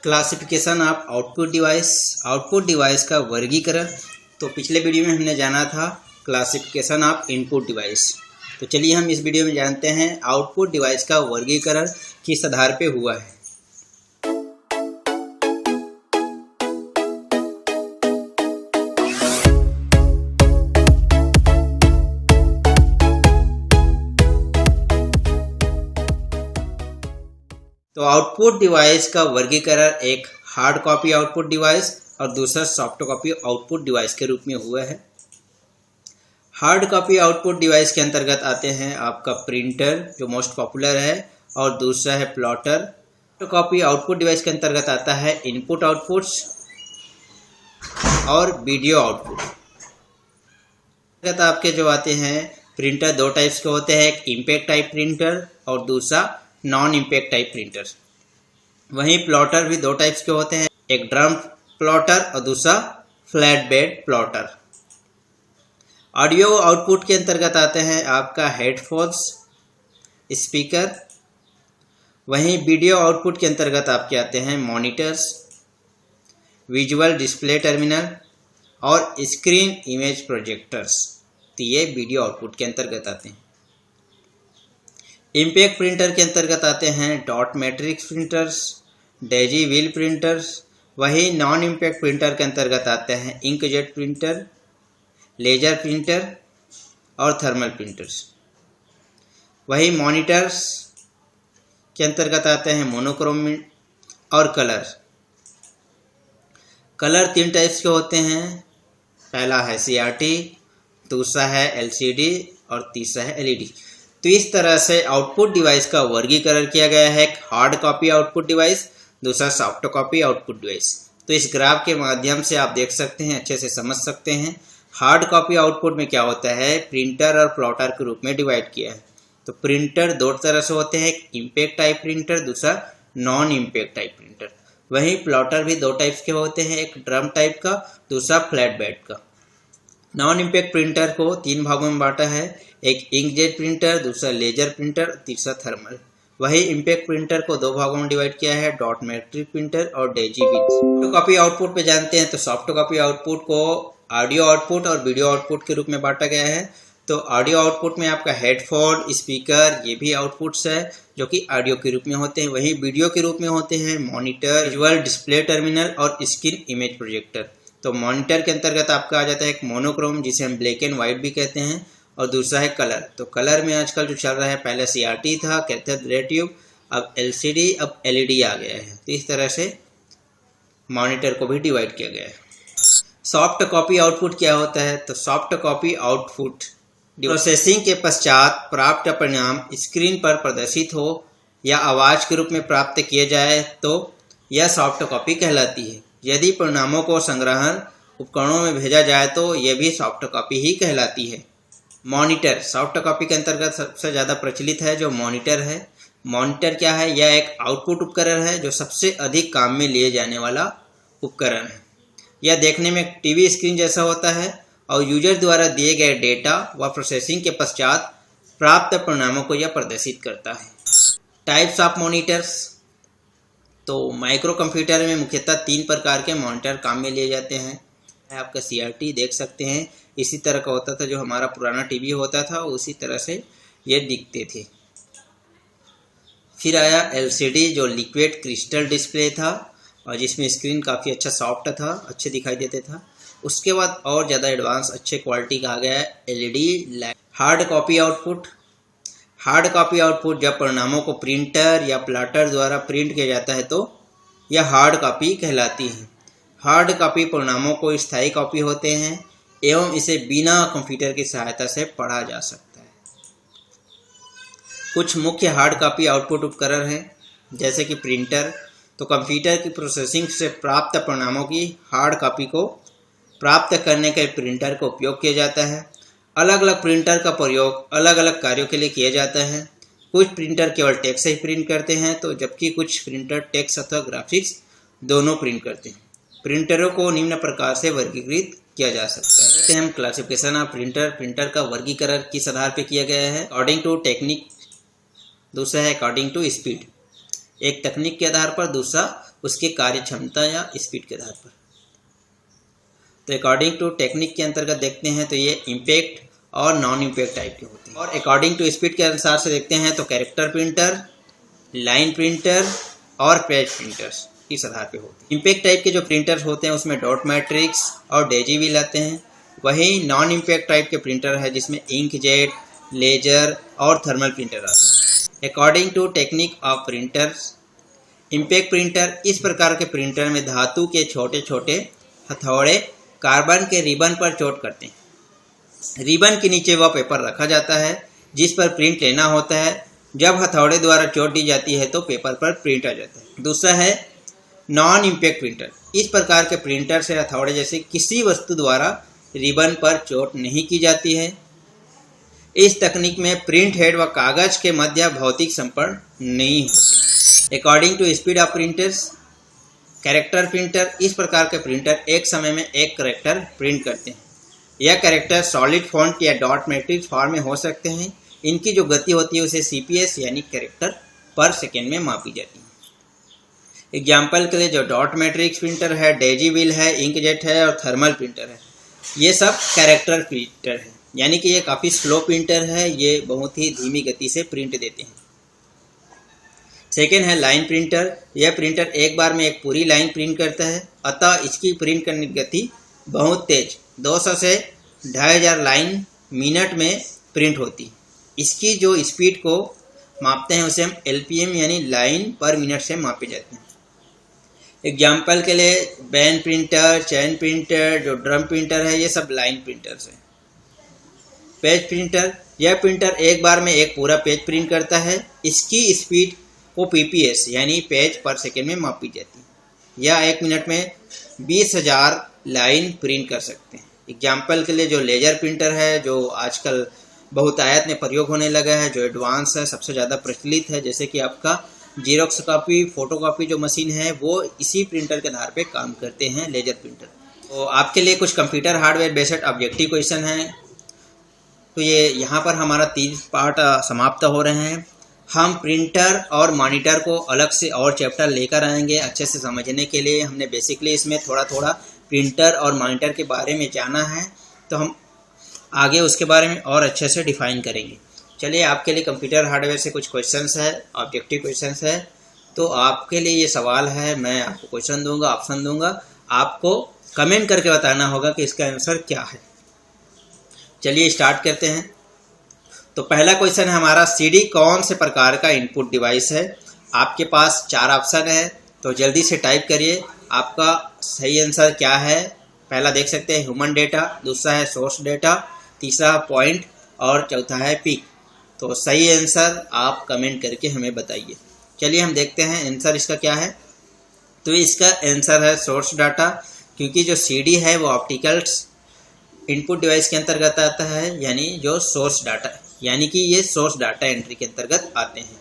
Classification of output device का वर्गीकरण। तो पिछले वीडियो में हमने जाना था क्लासिफिकेशन ऑफ इनपुट डिवाइस। तो चलिए हम इस वीडियो में जानते हैं आउटपुट डिवाइस का वर्गीकरण किस आधार पे हुआ है। तो आउटपुट डिवाइस का वर्गीकरण एक हार्ड कॉपी आउटपुट डिवाइस और दूसरा सॉफ्ट कॉपी आउटपुट डिवाइस के रूप में हुआ है। हार्ड कॉपी आउटपुट डिवाइस के अंतर्गत आते हैं आपका प्रिंटर जो मोस्ट पॉपुलर है और दूसरा है plotter. Soft copy output device के अंतर्गत आता है इनपुट आउटपुट्स और वीडियो आउटपुट। आपके जो आते हैं प्रिंटर दो टाइप्स के होते हैं, एक इम्पैक्ट टाइप प्रिंटर और दूसरा नॉन इम्पैक्ट टाइप प्रिंटर। वहीं प्लॉटर भी दो टाइप्स के होते हैं, एक ड्रम प्लॉटर और दूसरा flat bed plotter. Audio output के अंतर्गत आते हैं आपका हेडफोन्स, स्पीकर। वहीं वीडियो आउटपुट के अंतर्गत आपके आते हैं मॉनिटर्स, विजुअल डिस्प्ले टर्मिनल और स्क्रीन इमेज प्रोजेक्टर्स। तो ये वीडियो आउटपुट के अंतर्गत आते हैं। इम्पैक्ट प्रिंटर के अंतर्गत आते हैं dot matrix printers, Daisy wheel printers. वही नॉन इम्पैक्ट प्रिंटर के अंतर्गत आते हैं इंकजेट प्रिंटर, लेजर प्रिंटर और थर्मल प्रिंटर्स। वही मॉनिटर्स के अंतर्गत आते हैं मोनोक्रोम और कलर। कलर तीन टाइप्स के होते हैं, पहला है CRT, दूसरा है LCD और तीसरा है LED। तो इस तरह से आउटपुट डिवाइस का वर्गीकरण किया गया है, एक हार्ड कॉपी आउटपुट डिवाइस, दूसरा सॉफ्ट कॉपी आउटपुट डिवाइस। तो इस ग्राफ के माध्यम से आप देख सकते हैं, अच्छे से समझ सकते हैं। हार्ड कॉपी आउटपुट में क्या होता है, प्रिंटर और प्लॉटर के रूप में डिवाइड किया है। तो प्रिंटर दो तरह से होते हैं, एक इम्पैक्ट टाइप प्रिंटर, दूसरा नॉन इम्पैक्ट टाइप प्रिंटर। वहीं प्लॉटर भी दो टाइप्स के होते हैं, एक ड्रम टाइप का, दूसरा फ्लैट बेड का। नॉन इम्पैक्ट प्रिंटर को तीन भागों में बांटा है, एक इंकजेट प्रिंटर, दूसरा लेजर प्रिंटर, तीसरा थर्मल। वही इम्पैक्ट प्रिंटर को दो भागों में डिवाइड किया है, डॉट मैट्रिक प्रिंटर और daisy wheel. Soft copy output पे जानते हैं, तो सॉफ्ट कॉपी आउटपुट को ऑडियो आउटपुट और वीडियो आउटपुट के रूप में बांटा गया है। तो ऑडियो आउटपुट में आपका हेडफोन, स्पीकर, ये भी आउटपुट्स है जो कि ऑडियो के रूप में होते हैं। वहीं वीडियो के रूप में होते हैं मॉनिटर, विजुअल डिस्प्ले टर्मिनल और स्क्रीन इमेज प्रोजेक्टर। तो मॉनिटर के अंतर्गत आपका आ जाता है एक मोनोक्रोम, जिसे हम ब्लैक एंड व्हाइट भी कहते हैं, और दूसरा है कलर। तो कलर में आजकल जो चल रहा है, पहले CRT था, कैथोड रे ट्यूब, अब LCD, अब LED आ गया है। तो इस तरह से मॉनिटर को भी डिवाइड किया गया है। सॉफ्ट कॉपी आउटपुट क्या होता है, तो सॉफ्ट कॉपी आउटपुट प्रोसेसिंग के पश्चात प्राप्त परिणाम स्क्रीन पर प्रदर्शित हो या आवाज के रूप में प्राप्त किए जाए तो यह सॉफ्ट कॉपी कहलाती है। यदि परिणामों को संग्रहण उपकरणों में भेजा जाए तो यह भी सॉफ्ट कॉपी ही कहलाती है। मॉनिटर सॉफ्ट कॉपी के अंतर्गत सबसे ज़्यादा प्रचलित है जो मॉनिटर है। मॉनिटर क्या है, यह एक आउटपुट उपकरण है जो सबसे अधिक काम में लिए जाने वाला उपकरण है। यह देखने में टीवी स्क्रीन जैसा होता है और यूजर द्वारा दिए गए डेटा व प्रोसेसिंग के पश्चात प्राप्त परिणामों को यह प्रदर्शित करता है। टाइप्स ऑफ मॉनिटर्स, तो माइक्रो कंप्यूटर में मुख्यतः तीन प्रकार के मॉनिटर काम में लिए जाते हैं। आपका CRT देख सकते हैं, इसी तरह का होता था जो हमारा पुराना टीवी होता था, उसी तरह से ये दिखते थे। फिर आया LCD जो लिक्विड क्रिस्टल डिस्प्ले था और जिसमें स्क्रीन काफ़ी अच्छा सॉफ्ट था, अच्छे दिखाई देते था। उसके बाद और ज़्यादा एडवांस अच्छे क्वालिटी का आ गया है LED। Hard copy output, hard copy output जब परिणामों को प्रिंटर या प्लॉटर द्वारा प्रिंट किया जाता है तो यह हार्ड कॉपी कहलाती है। हार्ड कॉपी परिणामों को स्थायी कॉपी होते हैं एवं इसे बिना कंप्यूटर की सहायता से पढ़ा जा सकता है। कुछ मुख्य हार्ड कॉपी आउटपुट उपकरण हैं, जैसे कि प्रिंटर। तो कंप्यूटर की प्रोसेसिंग से प्राप्त परिणामों की हार्ड कॉपी को प्राप्त करने के प्रिंटर का उपयोग किया जाता है। अलग अलग प्रिंटर का प्रयोग अलग अलग कार्यों के लिए किया जाता है। कुछ प्रिंटर केवल टेक्स्ट ही प्रिंट करते हैं, तो जबकि कुछ प्रिंटर टेक्स्ट अथवा ग्राफिक्स दोनों प्रिंट करते हैं। प्रिंटरों को निम्न प्रकार से वर्गीकृत किया जा सकता है। जैसे हम क्लासिफिकेशन ऑफ प्रिंटर का वर्गीकरण किस आधार पर किया गया है, अकॉर्डिंग टू टेक्निक, दूसरा है अकॉर्डिंग टू स्पीड। एक तकनीक के आधार पर, दूसरा उसके कार्य क्षमता या स्पीड के आधार पर। तो अकॉर्डिंग टू टेक्निक के अंतर्गत देखते हैं तो ये इम्पैक्ट और नॉन इम्पैक्ट टाइप के होते हैं। और अकॉर्डिंग टू स्पीड के अनुसार से देखते हैं तो कैरेक्टर प्रिंटर, लाइन प्रिंटर और पेज प्रिंटर्स इस आधार पे होते हैं। इम्पैक्ट टाइप के जो प्रिंटर्स होते हैं उसमें डॉट मैट्रिक्स और डेजी व्हील आते हैं। वहीं नॉन इम्पैक्ट टाइप के प्रिंटर है जिसमें इंकजेट, लेजर और थर्मल प्रिंटर आते हैं। According to technique of printers, impact printer इस प्रकार के प्रिंटर में धातु के छोटे छोटे हथौड़े कार्बन के रिबन पर चोट करते हैं। रिबन के नीचे वह पेपर रखा जाता है जिस पर प्रिंट लेना होता है। जब हथौड़े द्वारा चोट दी जाती है तो पेपर पर प्रिंट आ जाता है। दूसरा है नॉन इम्पैक्ट प्रिंटर। इस प्रकार के प्रिंटर से हथौड़े जैसे किसी वस्तु द्वारा रिबन पर चोट नहीं की जाती है। इस तकनीक में प्रिंट हेड व कागज के मध्य भौतिक संपर्क नहीं होता। According to speed of printers, character printer इस प्रकार के प्रिंटर एक समय में एक कैरेक्टर प्रिंट करते हैं। यह कैरेक्टर सॉलिड फॉन्ट या डॉट मैट्रिक्स फॉर्म में हो सकते हैं। इनकी जो गति होती है उसे CPS यानी कैरेक्टर पर सेकेंड में मापी जाती है। एग्जाम्पल के लिए जो डॉट मैट्रिक्स प्रिंटर है, डेजी व्हील है, इंकजेट है और थर्मल प्रिंटर है, ये सब कैरेक्टर प्रिंटर है, यानी कि ये काफ़ी स्लो प्रिंटर है। ये बहुत ही धीमी गति से प्रिंट देते हैं। सेकेंड है लाइन प्रिंटर। यह प्रिंटर एक बार में एक पूरी लाइन प्रिंट करता है, अतः इसकी प्रिंट करने की गति बहुत तेज 200 से 2500 लाइन मिनट में प्रिंट होती। इसकी जो स्पीड को मापते हैं उसे हम LPM यानी लाइन पर मिनट से मापे जाते हैं। एग्जाम्पल के लिए बैन प्रिंटर, चैन प्रिंटर, जो ड्रम प्रिंटर है, ये सब लाइन प्रिंटर्स हैं। पेज प्रिंटर, यह प्रिंटर एक बार में एक पूरा पेज प्रिंट करता है। इसकी स्पीड को PPS यानी पेज पर सेकेंड में मापी जाती है। यह एक मिनट में 20,000 लाइन प्रिंट कर सकते हैं। एग्जाम्पल के लिए जो लेजर प्रिंटर है, जो आजकल बहुतायत में प्रयोग होने लगा है, जो एडवांस है, सबसे ज़्यादा प्रचलित है, जैसे कि आपका जीरोक्स कॉपी, फोटोकॉपी जो मशीन है वो इसी प्रिंटर के आधार पे काम करते हैं, लेजर प्रिंटर। तो आपके लिए कुछ computer hardware based objective question हैं। तो ये यहाँ पर हमारा 3 पार्ट समाप्त हो रहे हैं। हम प्रिंटर और मॉनिटर को अलग से और चैप्टर लेकर आएंगे अच्छे से समझने के लिए। हमने बेसिकली इसमें थोड़ा थोड़ा प्रिंटर और मॉनिटर के बारे में जाना है, तो हम आगे उसके बारे में और अच्छे से डिफाइन करेंगे। चलिए, आपके लिए कंप्यूटर हार्डवेयर से कुछ क्वेश्चंस है, ऑब्जेक्टिव क्वेश्चंस है। तो आपके लिए ये सवाल है, मैं आपको क्वेश्चन दूंगा, ऑप्शन दूंगा, आपको कमेंट करके बताना होगा कि इसका आंसर क्या है। चलिए स्टार्ट करते हैं। तो पहला क्वेश्चन है हमारा, CD कौन से प्रकार का इनपुट डिवाइस है? आपके पास 4 ऑप्शन है, तो जल्दी से टाइप करिए आपका सही आंसर क्या है। पहला देख सकते हैं ह्यूमन डेटा, दूसरा है सोर्स डेटा, तीसरा पॉइंट और चौथा है पीक। तो सही आंसर आप कमेंट करके हमें बताइए। चलिए हम देखते हैं आंसर इसका क्या है। तो इसका आंसर है सोर्स डाटा, क्योंकि जो CD है वो ऑप्टिकल्स इनपुट डिवाइस के अंतर्गत आता है, यानी जो सोर्स डाटा, यानी कि ये सोर्स डाटा एंट्री के अंतर्गत आते हैं।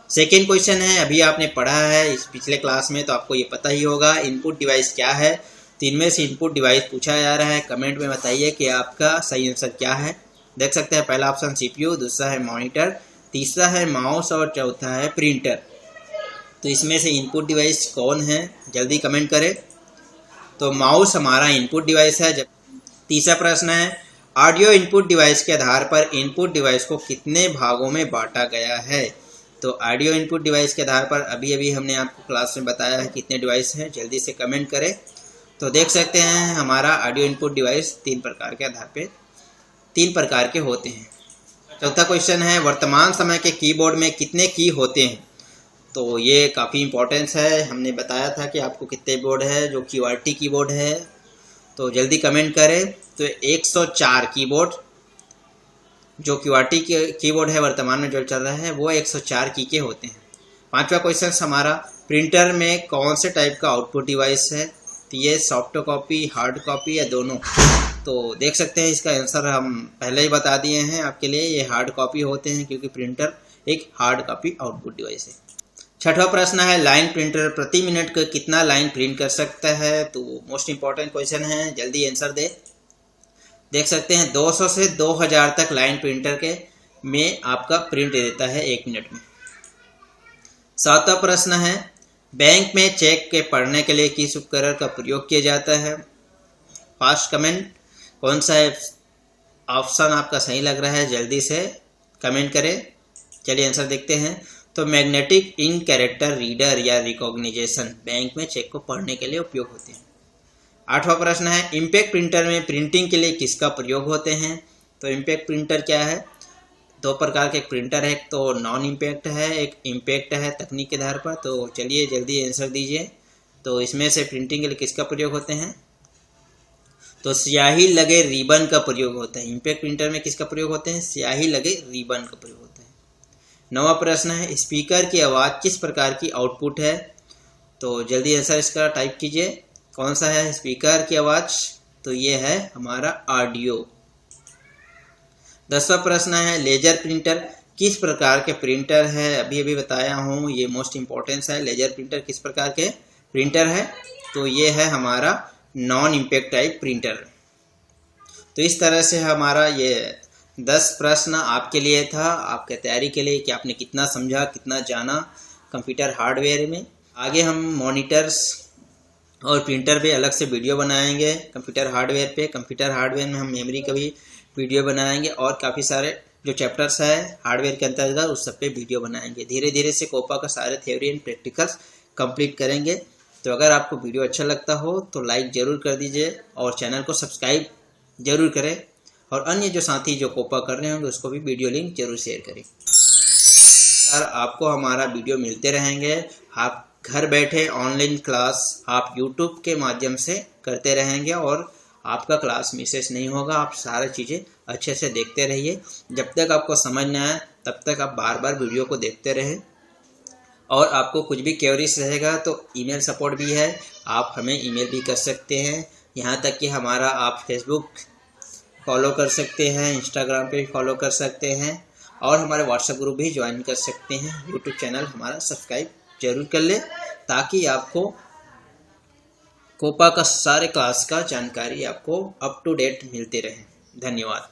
सेकेंड क्वेश्चन है, अभी आपने पढ़ा है इस पिछले क्लास में, तो आपको ये पता ही होगा इनपुट डिवाइस क्या है। 3 में से इनपुट डिवाइस पूछा जा रहा है। कमेंट में बताइए कि आपका सही आंसर क्या है। देख सकते हैं पहला ऑप्शन CPU, दूसरा है मॉनिटर, तीसरा है माउस और चौथा है प्रिंटर। तो इसमें से इनपुट डिवाइस कौन है, जल्दी कमेंट करें। तो माउस हमारा इनपुट डिवाइस है। जब तीसरा प्रश्न है, ऑडियो इनपुट डिवाइस के आधार पर इनपुट डिवाइस को कितने भागों में बांटा गया है? तो ऑडियो इनपुट डिवाइस के आधार पर अभी हमने आपको क्लास में बताया है कितने डिवाइस हैं, जल्दी से कमेंट करें। तो देख सकते हैं हमारा ऑडियो इनपुट डिवाइस 3 प्रकार के आधार पे 3 प्रकार के होते हैं। चौथा क्वेश्चन है, वर्तमान समय के कीबोर्ड में कितने की होते हैं? तो ये काफ़ी इंपॉर्टेंस है। हमने बताया था कि आपको कितने बोर्ड है, जो QWERTY कीबोर्ड है। तो जल्दी कमेंट करें। तो 104 कीबोर्ड, जो QWERTY कीबोर्ड है वर्तमान में जो चल रहा है वो 104 की के होते हैं। पांचवा क्वेश्चन हमारा, प्रिंटर में कौन से टाइप का आउटपुट डिवाइस है? तो ये सॉफ्ट कॉपी, हार्ड कॉपी या दोनों? तो देख सकते हैं इसका आंसर हम पहले ही बता दिए हैं आपके लिए, ये हार्ड कॉपी होते हैं, क्योंकि प्रिंटर एक हार्ड कॉपी आउटपुट डिवाइस है। छठवां प्रश्न है, लाइन प्रिंटर प्रति मिनट का कितना लाइन प्रिंट कर सकता है? तो मोस्ट इंपॉर्टेंट क्वेश्चन है, जल्दी आंसर दे। देख सकते हैं 200 से 2000 तक लाइन प्रिंटर के में आपका प्रिंट देता है 1 मिनट में। सातवां प्रश्न है, बैंक में चेक के पढ़ने के लिए किस उपकरण का प्रयोग किया जाता है? Fast comment. कौन सा ऑप्शन आपका सही लग रहा है जल्दी से कमेंट करें। चलिए आंसर देखते हैं। तो मैग्नेटिक इंक कैरेक्टर रीडर या रिकॉग्निजेशन बैंक में चेक को पढ़ने के लिए उपयोग होते हैं। 8वां प्रश्न है, इम्पैक्ट प्रिंटर में प्रिंटिंग के लिए किसका प्रयोग होते हैं? तो इम्पैक्ट प्रिंटर क्या है? 2 प्रकार के प्रिंटर है, एक तो नॉन इम्पैक्ट है, एक इम्पैक्ट है तकनीक के आधार पर। तो चलिए जल्दी आंसर दीजिए। तो इसमें से प्रिंटिंग के लिए किसका प्रयोग होते हैं? तो स्याही लगे रिबन का प्रयोग होता है। इम्पैक्ट प्रिंटर में किसका प्रयोग होते हैं? स्याही लगे रिबन का प्रयोग होता है। 9वां प्रश्न है, स्पीकर की आवाज़ किस प्रकार की आउटपुट है? तो जल्दी आंसर इसका टाइप कीजिए। कौन सा है स्पीकर की आवाज़? तो ये है हमारा ऑडियो। 10वां प्रश्न है, लेजर प्रिंटर किस प्रकार के प्रिंटर है? अभी अभी बताया हूँ, ये मोस्ट इम्पोर्टेंस है। लेजर प्रिंटर किस प्रकार के प्रिंटर है? तो ये है हमारा नॉन इम्पैक्ट टाइप प्रिंटर। तो इस तरह से हमारा ये 10 प्रश्न आपके लिए था, आपके तैयारी के लिए कि आपने कितना समझा, कितना जाना कंप्यूटर हार्डवेयर में। आगे हम मॉनिटर्स और प्रिंटर पे अलग से वीडियो बनाएंगे। कंप्यूटर हार्डवेयर पे, कंप्यूटर हार्डवेयर में हम मेमोरी का भी वीडियो बनाएंगे और काफ़ी सारे जो चैप्टर्स है हार्डवेयर के अंतर्गत उस सब पे वीडियो बनाएंगे। धीरे धीरे से कोपा का सारे थ्योरी एंड प्रैक्टिकल्स कंप्लीट करेंगे। तो अगर आपको वीडियो अच्छा लगता हो तो लाइक ज़रूर कर दीजिए और चैनल को सब्सक्राइब ज़रूर करें और अन्य जो साथी जो कोपा कर रहे होंगे उसको भी वीडियो लिंक जरूर शेयर करें। सर आपको हमारा वीडियो मिलते रहेंगे। आप घर बैठे ऑनलाइन क्लास आप यूट्यूब के माध्यम से करते रहेंगे और आपका क्लास मिसेस नहीं होगा। आप सारी चीज़ें अच्छे से देखते रहिए। जब तक आपको समझ न आए तब तक आप बार बार वीडियो को देखते रहें। और आपको कुछ भी क्वेरीज रहेगा तो ईमेल सपोर्ट भी है, आप हमें ईमेल भी कर सकते हैं। यहाँ तक कि हमारा आप फेसबुक फॉलो कर सकते हैं, इंस्टाग्राम पे भी फॉलो कर सकते हैं और हमारे व्हाट्सएप ग्रुप भी ज्वाइन कर सकते हैं। यूट्यूब चैनल हमारा सब्सक्राइब जरूर कर ले ताकि आपको कोपा का सारे क्लास का जानकारी आपको अप टू डेट मिलते रहे। धन्यवाद।